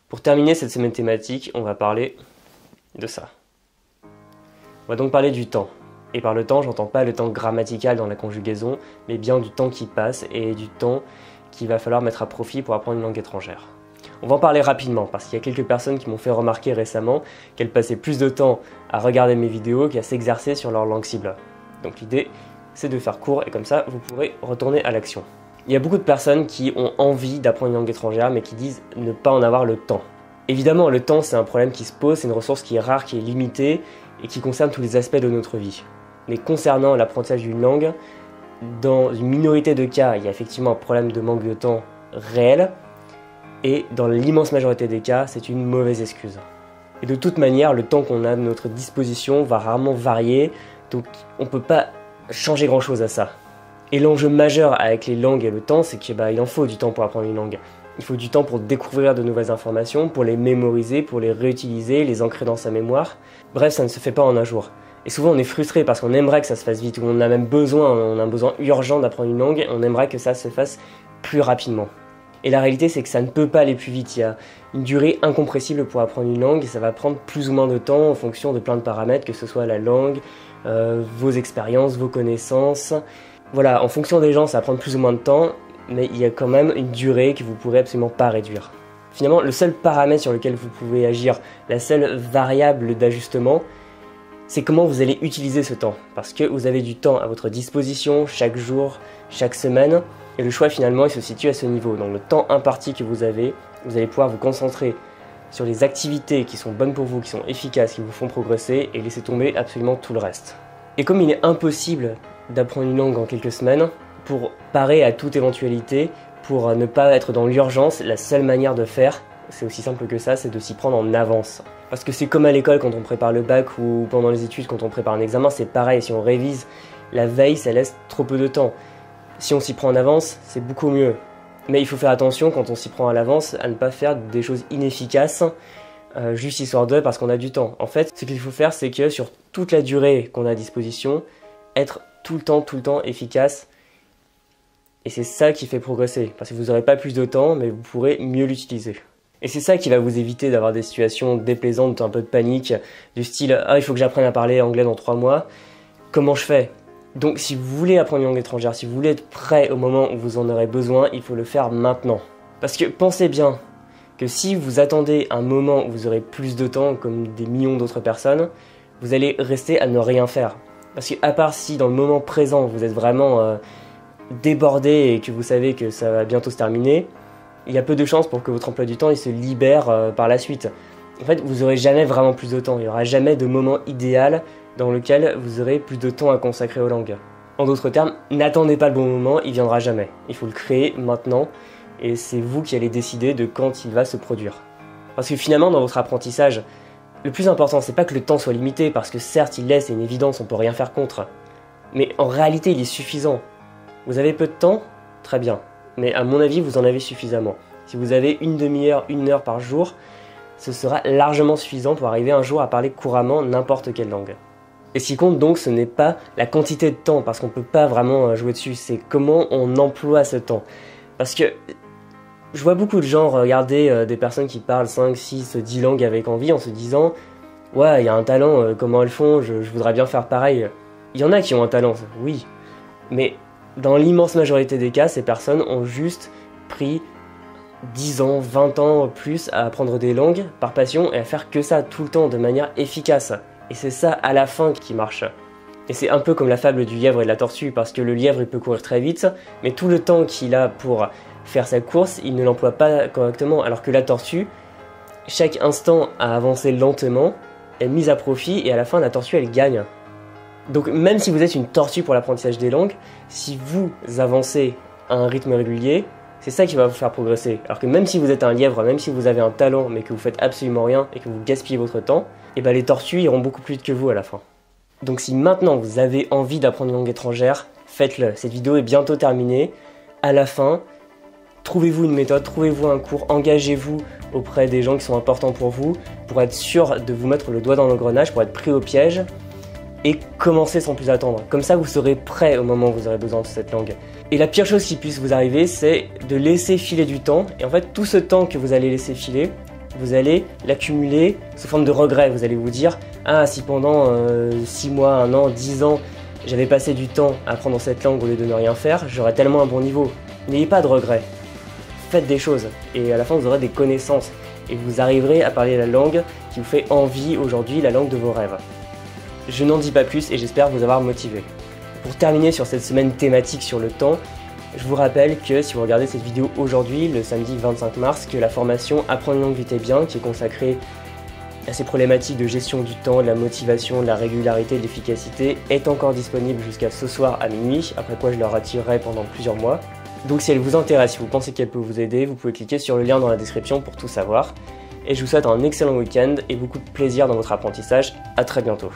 Pour terminer cette semaine thématique, on va parler de ça. On va donc parler du temps. Et par le temps, j'entends pas le temps grammatical dans la conjugaison, mais bien du temps qui passe et du temps qu'il va falloir mettre à profit pour apprendre une langue étrangère. On va en parler rapidement, parce qu'il y a quelques personnes qui m'ont fait remarquer récemment qu'elles passaient plus de temps à regarder mes vidéos qu'à s'exercer sur leur langue cible. Donc l'idée, c'est de faire court et comme ça, vous pourrez retourner à l'action. Il y a beaucoup de personnes qui ont envie d'apprendre une langue étrangère, mais qui disent ne pas en avoir le temps. Évidemment, le temps, c'est un problème qui se pose, c'est une ressource qui est rare, qui est limitée, et qui concerne tous les aspects de notre vie. Mais concernant l'apprentissage d'une langue, dans une minorité de cas, il y a effectivement un problème de manque de temps réel, et dans l'immense majorité des cas, c'est une mauvaise excuse. Et de toute manière, le temps qu'on a à notre disposition va rarement varier, donc on ne peut pas changer grand-chose à ça. Et l'enjeu majeur avec les langues et le temps, c'est qu'il en faut du temps pour apprendre une langue. Il faut du temps pour découvrir de nouvelles informations, pour les mémoriser, pour les réutiliser, les ancrer dans sa mémoire. Bref, ça ne se fait pas en un jour. Et souvent on est frustré parce qu'on aimerait que ça se fasse vite, ou on a même besoin, on a un besoin urgent d'apprendre une langue, et on aimerait que ça se fasse plus rapidement. Et la réalité, c'est que ça ne peut pas aller plus vite. Il y a une durée incompressible pour apprendre une langue, et ça va prendre plus ou moins de temps en fonction de plein de paramètres, que ce soit la langue, vos expériences, vos connaissances. Voilà, en fonction des gens, ça va prendre plus ou moins de temps, mais il y a quand même une durée que vous ne pourrez absolument pas réduire. Finalement, le seul paramètre sur lequel vous pouvez agir, la seule variable d'ajustement, c'est comment vous allez utiliser ce temps. Parce que vous avez du temps à votre disposition chaque jour, chaque semaine, et le choix finalement il se situe à ce niveau. Donc le temps imparti que vous allez pouvoir vous concentrer sur les activités qui sont bonnes pour vous, qui sont efficaces, qui vous font progresser, et laisser tomber absolument tout le reste. Et comme il est impossible d'apprendre une langue en quelques semaines, pour parer à toute éventualité, pour ne pas être dans l'urgence, la seule manière de faire, c'est aussi simple que ça, c'est de s'y prendre en avance. Parce que c'est comme à l'école quand on prépare le bac ou pendant les études quand on prépare un examen, c'est pareil, si on révise la veille, ça laisse trop peu de temps. Si on s'y prend en avance, c'est beaucoup mieux. Mais il faut faire attention quand on s'y prend à l'avance à ne pas faire des choses inefficaces, juste histoire de parce qu'on a du temps. En fait, ce qu'il faut faire, c'est que sur toute la durée qu'on a à disposition, être tout le temps efficace. Et c'est ça qui fait progresser, parce que vous n'aurez pas plus de temps, mais vous pourrez mieux l'utiliser. Et c'est ça qui va vous éviter d'avoir des situations déplaisantes, un peu de panique, du style « Ah, il faut que j'apprenne à parler anglais dans 3 mois, comment je fais ?» Donc si vous voulez apprendre une langue étrangère, si vous voulez être prêt au moment où vous en aurez besoin, il faut le faire maintenant. Parce que pensez bien que si vous attendez un moment où vous aurez plus de temps, comme des millions d'autres personnes, vous allez rester à ne rien faire. Parce qu'à part si dans le moment présent vous êtes vraiment débordé et que vous savez que ça va bientôt se terminer, il y a peu de chances pour que votre emploi du temps il se libère par la suite. En fait, vous n'aurez jamais vraiment plus de temps, il n'y aura jamais de moment idéal dans lequel vous aurez plus de temps à consacrer aux langues. En d'autres termes, n'attendez pas le bon moment, il viendra jamais. Il faut le créer maintenant, et c'est vous qui allez décider de quand il va se produire. Parce que finalement, dans votre apprentissage, le plus important, c'est pas que le temps soit limité, parce que certes, il l'est, c'est une évidence, on peut rien faire contre. Mais en réalité, il est suffisant. Vous avez peu de temps? Très bien. Mais à mon avis, vous en avez suffisamment. Si vous avez une demi-heure, 1 heure par jour, ce sera largement suffisant pour arriver un jour à parler couramment n'importe quelle langue. Et ce qui compte donc, ce n'est pas la quantité de temps, parce qu'on ne peut pas vraiment jouer dessus, c'est comment on emploie ce temps. Parce que je vois beaucoup de gens regarder des personnes qui parlent 5, 6, 10 langues avec envie en se disant « Ouais, il y a un talent, comment elles font, je voudrais bien faire pareil. » Il y en a qui ont un talent, oui, mais dans l'immense majorité des cas, ces personnes ont juste pris 10 ans, 20 ans plus à apprendre des langues par passion et à faire que ça tout le temps de manière efficace. Et c'est ça à la fin qui marche. Et c'est un peu comme la fable du lièvre et de la tortue, parce que le lièvre il peut courir très vite, mais tout le temps qu'il a pour faire sa course, il ne l'emploie pas correctement, alors que la tortue, chaque instant à avancer lentement, est mise à profit et à la fin la tortue elle gagne. Donc même si vous êtes une tortue pour l'apprentissage des langues, si vous avancez à un rythme régulier, c'est ça qui va vous faire progresser. Alors que même si vous êtes un lièvre, même si vous avez un talent mais que vous faites absolument rien et que vous gaspillez votre temps, et les tortues iront beaucoup plus vite que vous à la fin. Donc si maintenant vous avez envie d'apprendre une langue étrangère, faites-le. Cette vidéo est bientôt terminée. À la fin, trouvez-vous une méthode, trouvez-vous un cours, engagez-vous auprès des gens qui sont importants pour être sûr de vous mettre le doigt dans l'engrenage, pour être pris au piège, et commencez sans plus attendre. Comme ça, vous serez prêt au moment où vous aurez besoin de cette langue. Et la pire chose qui puisse vous arriver, c'est de laisser filer du temps. Et en fait, tout ce temps que vous allez laisser filer, vous allez l'accumuler sous forme de regret. Vous allez vous dire « Ah, si pendant 6 mois, 1 an, 10 ans, j'avais passé du temps à apprendre cette langue au lieu de ne rien faire, j'aurais tellement un bon niveau. » N'ayez pas de regrets. Faites des choses et à la fin vous aurez des connaissances et vous arriverez à parler la langue qui vous fait envie aujourd'hui, la langue de vos rêves. Je n'en dis pas plus et j'espère vous avoir motivé. Pour terminer sur cette semaine thématique sur le temps, je vous rappelle que si vous regardez cette vidéo aujourd'hui, le samedi 25 mars, que la formation Apprendre une langue vite et bien, qui est consacrée à ces problématiques de gestion du temps, de la motivation, de la régularité, de l'efficacité, est encore disponible jusqu'à ce soir à minuit, après quoi je la retirerai pendant plusieurs mois. Donc si elle vous intéresse, si vous pensez qu'elle peut vous aider, vous pouvez cliquer sur le lien dans la description pour tout savoir. Et je vous souhaite un excellent week-end et beaucoup de plaisir dans votre apprentissage. À très bientôt.